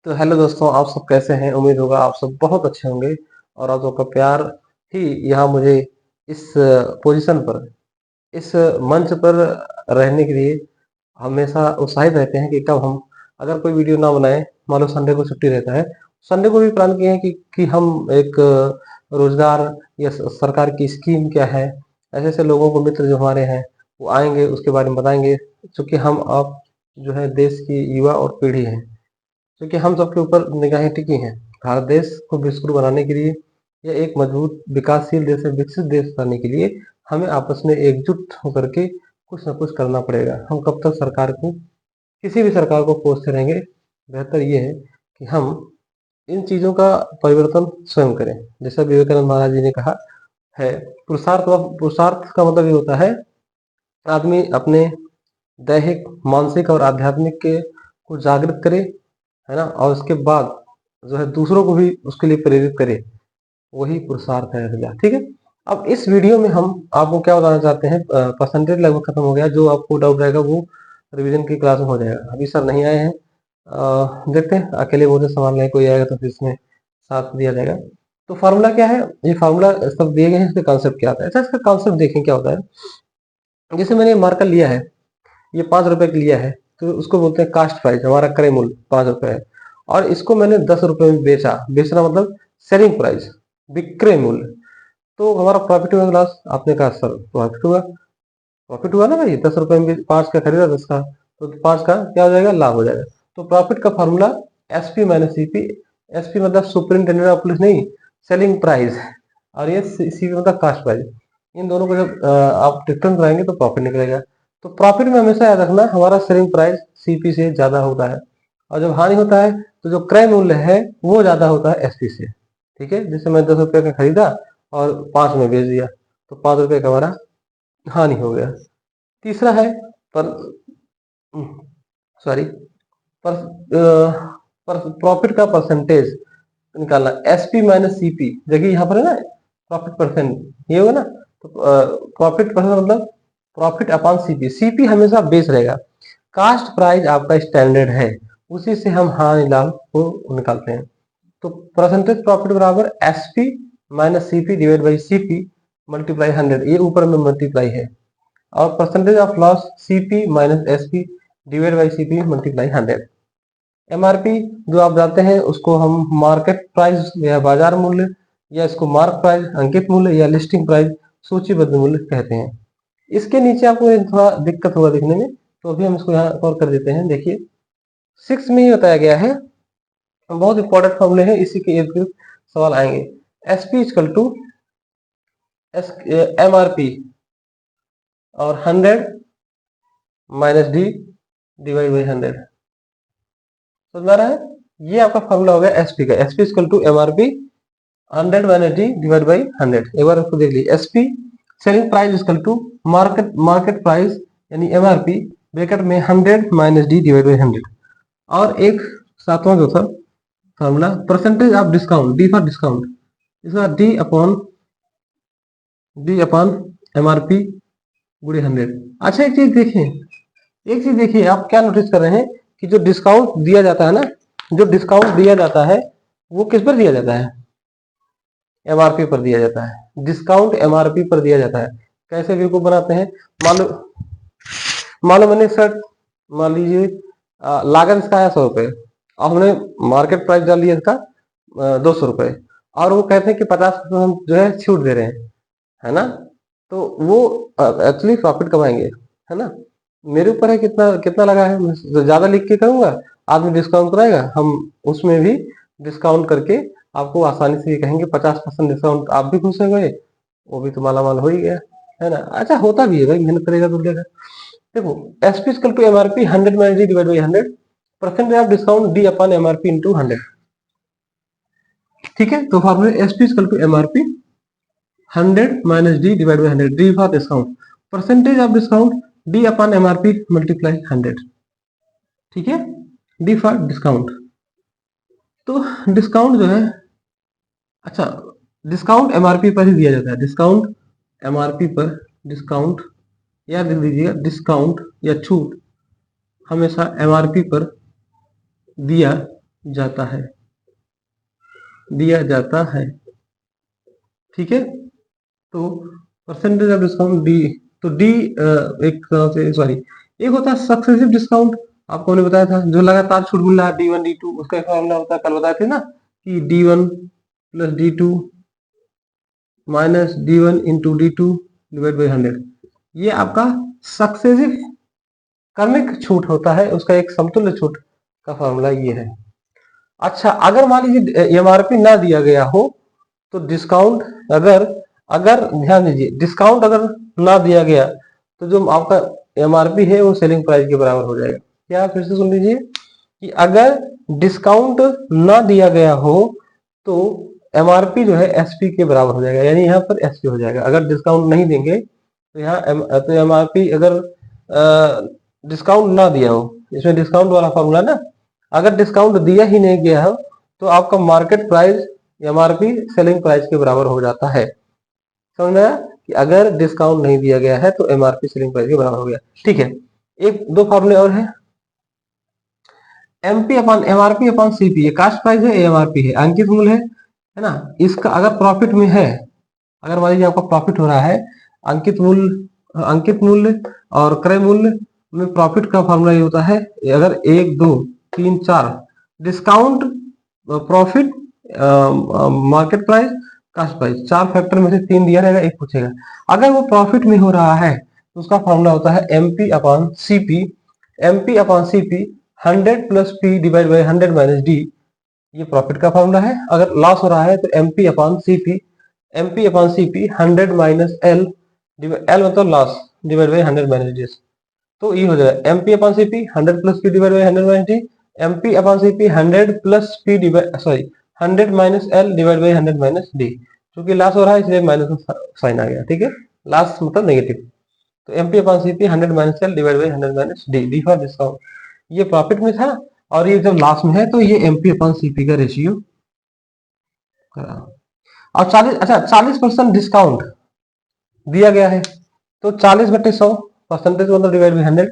तो हेलो दोस्तों, आप सब कैसे हैं? उम्मीद होगा आप सब बहुत अच्छे होंगे और आप सबका प्यार ही यहाँ मुझे इस पोजीशन पर, इस मंच पर रहने के लिए हमेशा उत्साहित रहते हैं कि कब हम अगर कोई वीडियो ना बनाएं। मान लो संडे को छुट्टी रहता है, संडे को भी प्लान किए हैं कि हम एक रोजगार या सरकार की स्कीम क्या है, ऐसे ऐसे लोगों को, मित्र जो हमारे हैं वो आएंगे, उसके बारे में बताएंगे। क्योंकि हम आप जो है देश की युवा और पीढ़ी है, क्योंकि हम सबके ऊपर निगाहें टिकी हैं। भारत देश को विश्वगुरु बनाने के लिए या एक मजबूत विकासशील देश से विकसित देश बनाने के लिए हमें आपस में एकजुट होकर के कुछ ना कुछ करना पड़ेगा। हम कब तक सरकार को, किसी भी सरकार को कोसते रहेंगे? बेहतर ये है कि हम इन चीजों का परिवर्तन स्वयं करें। जैसा विवेकानंद महाराज जी ने कहा है, पुरुषार्थ पुरुषार्थ का मतलब ये होता है आदमी अपने दैहिक, मानसिक और आध्यात्मिक के को जागृत करे, है ना, और उसके बाद जो है दूसरों को भी उसके लिए प्रेरित करे। वही पुरुषार्थ है भैया। ठीक है, अब इस वीडियो में हम आपको क्या बताना चाहते हैं, परसेंटेज लगभग खत्म हो गया। जो आपको डाउट रहेगा वो रिवीजन की क्लास में हो जाएगा। अभी सर नहीं आए हैं, देखते हैं अकेले बोलते सवाल नहीं, कोई आएगा तो फिर इसमें साथ दिया जाएगा। तो फार्मूला क्या है, ये फार्मूला सब दिए गए हैं, इसका कॉन्सेप्ट क्या आता है। अच्छा, इसका कॉन्सेप्ट देखें क्या होता है। जैसे मैंने मार्कर लिया है, ये 5 रुपए का लिया है, तो उसको बोलते हैं कास्ट प्राइस, हमारा क्रय मूल्य 5 रुपए है। और इसको मैंने 10 रुपए में बेचा, बेचना मतलब सेलिंग प्राइस, विक्रय मूल्य। तो हमारा प्रॉफिट हुआ लॉस? आपने कहा सर प्रॉफिट हुआ। प्रॉफिट हुआ ना भाई, 10 रुपए में 5 का खरीदा, 10 का, तो 5 का क्या हो जाएगा? लाभ हो जाएगा। तो प्रॉफिट का formula SP minus CP. SP मतलब सुपरिंटेंडेंट ऑफ पुलिस नहीं, सेलिंग प्राइस। और ये सीपी मतलब कास्ट प्राइस। इन दोनों को जब आप डिफरेंस कराएंगे तो प्रॉफिट निकलेगा। तो प्रॉफिट में हमेशा याद रखना हमारा सेलिंग प्राइस सीपी से ज्यादा होता है, और जब हानि होता है तो जो क्रय मूल्य है वो ज्यादा होता है एसपी से। ठीक है, जैसे मैं 10 रुपए का खरीदा और 5 में बेच दिया, तो 5 रुपए का हमारा हानि हो गया। तीसरा है पर सॉरी पर, पर प्रॉफिट का परसेंटेज निकालना, एसपी माइनस सीपी। देखिए यहाँ पर है ना, प्रॉफिट परसेंट ये होगा ना, तो प्रॉफिट परसेंट मतलब प्रॉफिट अपॉन सीपी। सीपी हमेशा बेस रहेगा, कास्ट प्राइस आपका स्टैंडर्ड है, उसी से हम हानि लाभ को निकालते हैं। तो परसेंटेज प्रॉफिट बराबर SP minus CP divide by CP multiply 100, ये ऊपर में मल्टीप्लाई है। और percentage of loss CP minus SP divide by CP multiply 100। MRP जो आप जानते हैं उसको हम मार्केट प्राइस या बाजार मूल्य, या इसको मार्क प्राइस अंकित मूल्य, या लिस्टिंग प्राइस सूचीबद्ध मूल्य कहते हैं। इसके नीचे आपको थोड़ा दिक्कत होगा देखने में, तो अभी हम इसको यहाँ और कर देते हैं। देखिए 6 में ही बताया गया है, बहुत इंपॉर्टेंट फॉर्मूले हैं, इसी के इर्द गिर्द सवाल आएंगे। SP equal to M R P और 100 माइनस डी डिवाइड बाई 100। समझ में आ रहा है? ये आपका फॉर्मूला हो गया एसपी का। SP equal to M R P 100 minus D divide by 100। एक बार इसको देख लीजिए, SP selling price equal to market market price यानी एमआरपी ब्रैकेट में 100 माइनस डी डिवाइड बाई 100। और एक सातवां जो था formula, percentage of discount, D for discount, इसका डी अपॉन एमआरपी गुणे 100। अच्छा एक चीज देखिए, आप क्या नोटिस कर रहे हैं कि जो डिस्काउंट दिया जाता है ना, जो डिस्काउंट दिया जाता है वो किस पर दिया जाता है? एमआरपी पर दिया जाता है। डिस्काउंट एमआरपी पर दिया जाता है। कैसे व्यू को बनाते हैं? मान लो मैंने शर्ट, मान लीजिए लागत इसका है 100 रुपए, और हमने मार्केट प्राइस डाल दिया इसका 200 रुपए, और वो कहते हैं कि 50% हम जो है छूट दे रहे हैं, है ना, तो वो एक्चुअली प्रॉफिट कमाएंगे, है ना। मेरे ऊपर है कितना कितना लगा है, मैं ज्यादा लिख के करूंगा, आदमी डिस्काउंट कराएगा, हम उसमें भी डिस्काउंट करके आपको आसानी से ये कहेंगे 50% डिस्काउंट, आप भी खुश हो गए, वो भी तो माला माल हो ही गया, है ना। अच्छा होता भी है भाई, मेहनत करेगा तो मिलेगा। देखो SP equal to MRP 100 minus D divide by 100, percentage of discount D upon MRP into 100। ठीक है, तो formula SP equal to MRP 100 minus D divide by 100, D for discount, percentage of discount D upon MRP multiply 100। ठीक है, D for discount. तो discount जो है, अच्छा discount MRP पर ही दिया जाता है, डिस्काउंट एमआरपी पर, डिस्काउंट याद लिख लीजिएगा, डिस्काउंट या छूट हमेशा एमआरपी पर दिया जाता है, दिया जाता है। ठीक है, तो परसेंटेज ऑफ डिस्काउंट डी, तो डी एक तरह से सॉरी, एक होता है सक्सेसिव डिस्काउंट, आपको हमने बताया था जो लगातार छूट मिल रहा है D1 D2, उसका एक फॉर्मूला होता है, कल बताए थे ना कि D1 plus D2 minus D1 into D2 divide by 100, ये आपका सक्सेसिव क्रमिक छूट होता है, उसका एक समतुल्य छूट का फॉर्मूला ये है। अच्छा, अगर मान लीजिए एमआरपी ना दिया गया हो तो डिस्काउंट, अगर अगर ध्यान दीजिए, डिस्काउंट अगर ना दिया गया तो जो आपका एमआरपी है वो सेलिंग प्राइस के बराबर हो जाएगा। क्या, फिर से सुन लीजिए कि अगर डिस्काउंट ना दिया गया हो तो एमआरपी जो है एसपी के बराबर हो जाएगा, यानी यहाँ पर एसपी हो जाएगा। अगर डिस्काउंट नहीं देंगे तो यहाँ तो एमआरपी, अगर डिस्काउंट ना दिया हो, इसमें डिस्काउंट वाला फॉर्मूला ना, अगर डिस्काउंट दिया ही नहीं गया हो तो आपका market price MRP selling price के बराबर हो जाता है। समझ में आया कि अगर डिस्काउंट नहीं दिया गया है तो एमआरपी सेलिंग प्राइस के बराबर हो गया। ठीक है, एक दो फॉर्मूले और है, MP upon MRP upon CP, ये कास्ट प्राइस है, एमआरपी है, अंकित मूल्य है ना। इसका अगर प्रॉफिट में है, अगर मान लीजिए आपका प्रॉफिट हो रहा है, अंकित मूल्य और क्रय मूल्य में प्रॉफिट का फॉर्मूला ये होता है, अगर 1 2 3 4 discount, profit, market price, cost price, 4 factor में से 3 दिया रहेगा, एक पूछेगा। अगर वो प्रॉफिट में हो रहा है तो उसका फॉर्मूला होता है MP upon CP, MP upon CP 100 plus P divide by 100 minus D, ये प्रॉफिट का फॉर्मूला है। अगर लॉस हो रहा है तो MP upon CP, MP upon CP 100 minus L, L मतलब loss, divide by 100 minus D, तो ये हो जाएगा MP upon CP 100 plus P divide by 100 minus D, MP upon CP 100 plus P divide sorry 100 minus L divide by 100 minus D, क्योंकि loss हो रहा है इसलिए माइनस में साइन आ गया। ठीक है, लॉस मतलब नेगेटिव, तो MP upon CP 100 minus L divide by 100 minus D, D for discount. ये प्रॉफिट में था और ये जब लॉस में है तो ये एमपी अपॉन सीपी का रेशियो करा। और 40, अच्छा 40% डिस्काउंट दिया गया है तो 40/100 परसेंटेज मतलब डिवाइड बाई 100,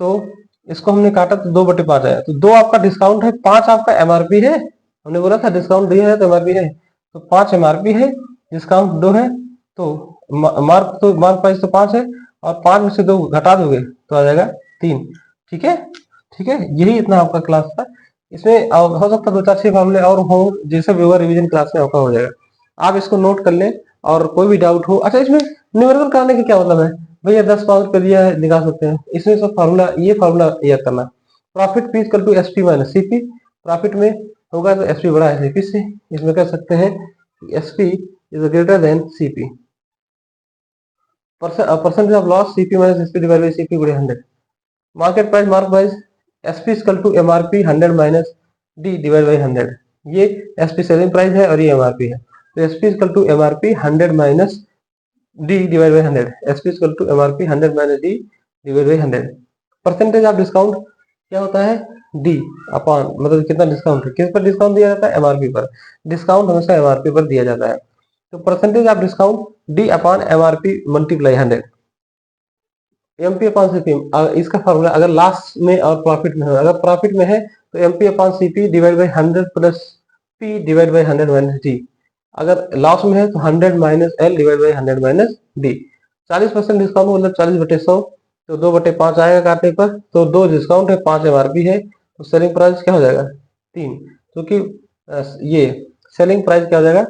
तो इसको हमने काटा तो 2/5 आया, तो 2 आपका डिस्काउंट है, 5 आपका एमआरपी है। हमने बोला था डिस्काउंट दिया है तो एमआरपी है, तो 5 एमआरपी है, डिस्काउंट 2 है, तो मार्क प्राइस तो 5 है, और 5 में से 2 घटा दोगे तो आ जाएगा 3। ठीक है, ठीक है, यही इतना आपका क्लास था। इसमें हो सकता है 2 4 6 फॉर्मूले और हो, जैसे भी होगा रिवीजन क्लास में आपका हो जाएगा। आप इसको नोट कर लें, और कोई भी डाउट हो। अच्छा, इसमें न्यूमेरिकल करने का क्या मतलब है भैया, 10 5 रुपए दिया है निकाल सकते हैं, इसमें सब फार्मूला, ये फार्मूला याद करना, profit P equal to SP minus CP, प्रॉफिट में होगा तो एसपी बड़ा है सीपी से, इसमें कर सकते हैं SP is greater than CP, percentage of loss CP minus SP divide by CP गुणे 100, market price mark price SP equal to MRP 100 minus D divide by 100, ये एसपी सेलिंग प्राइस है और ये एमआरपी है, तो SP equal to MRP 100 minus D divide by 100, SP equal to MRP 100 minus D divide by 100। Percentage of discount क्या होता है, D upon, मतलब कितना डिस्काउंट है, किस पर डिस्काउंट दिया जाता है, एमआरपी पर, डिस्काउंट हमेशा एमआरपी पर दिया जाता है, तो percentage of discount D upon MRP multiply 100, MP upon CP, इसका फॉर्मूला अगर लॉस में और प्रॉफिट में है, अगर प्रॉफिट में है तो MP upon CP divide by 100 plus P divide by 100 minus D, अगर लॉस में है तो 100 minus L divide by 100 minus D. 40% discount मतलब 40/100, तो 2/5 आएगा काटने पर, तो 2 डिस्काउंट है, 5 एमआरपी है, तो सेलिंग प्राइस क्या हो जाएगा 3, क्योंकि ये सेलिंग प्राइस क्या हो जाएगा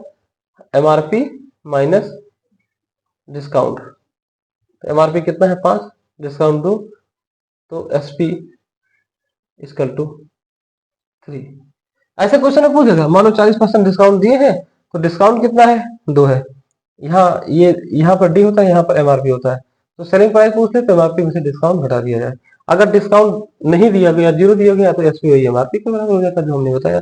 एमआरपी माइनस डिस्काउंट, एमआरपी कितना है 5, डिस्काउंट 2, तो एसपी इक्वल टू 3। ऐसे क्वेश्चन में पूछेगा, मानो 40% डिस्काउंट दिए हैं तो डिस्काउंट कितना है 2 है, यहाँ ये यहाँ पर डी होता है, यहाँ पर एमआरपी होता है, तो सेलिंग प्राइस पूछते तो एमआरपी में से डिस्काउंट घटा दिया जाए। अगर डिस्काउंट नहीं दिया गया, 0 दिया गया, तो एसपी वही एमआरपी के बराबर हो जाता है, जो हमने बताया।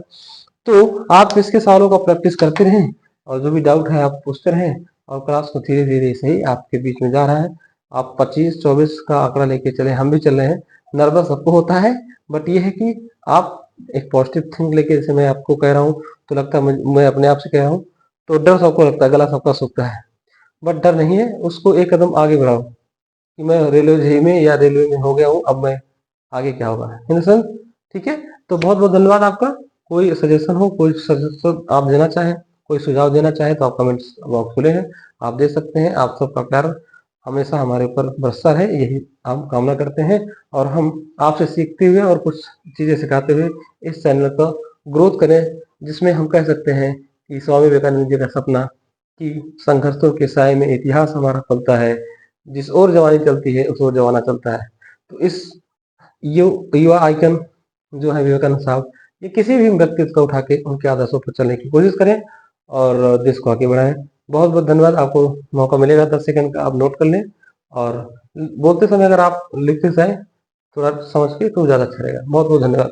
तो आप इसके सवालों का प्रैक्टिस करते रहें, और जो भी डाउट है आप पूछते रहें, और क्लास को धीरे धीरे सही आपके बीच में जा रहा है। आप 25 24 का आंकड़ा लेके चले, हम भी चल रहे हैं, नर्वस सबको होता है, बट ये है कि आप एक पॉजिटिव थिंक लेके, जैसे मैं आपको कह रहा हूँ तो लगता है मैं अपने आप से कह रहा हूँ, तो डर सबको लगता है, गला सबका सूखता है, बट डर नहीं है, उसको एक कदम आगे बढ़ाओ कि मैं रेलवे जेई में या रेलवे में हो गया हूँ, अब मैं आगे क्या होगा, ठीक है। तो बहुत बहुत धन्यवाद आपका। कोई सजेशन हो, कोई सजेशन आप देना चाहें, कोई सुझाव देना चाहें तो आप कमेंट्स बॉक्स खुले हैं, आप दे सकते हैं। आप सबका प्यार हमेशा हमारे ऊपर बरसता रहे, यही हम कामना करते हैं। और हम आपसे सीखते हुए और कुछ चीज़ें सिखाते हुए इस चैनल का ग्रोथ करें, जिसमें हम कह सकते हैं कि स्वामी विवेकानंद जी का सपना कि संघर्षों के साए में इतिहास हमारा पलता है, जिस ओर जवानी चलती है उस ओर जमाना चलता है। तो इस युवा आइकन जो है विवेकानंद साहब, ये किसी भी व्यक्तित्व को उठा के उनके आदर्शों पर चलने की कोशिश करें और देश को आगे बढ़ाएं। बहुत बहुत धन्यवाद। आपको मौका मिलेगा 10 सेकंड का, आप नोट कर लें। और बोलते समय अगर आप लिखते जाएं थोड़ा समझ के तो ज़्यादा अच्छा रहेगा। बहुत बहुत धन्यवाद।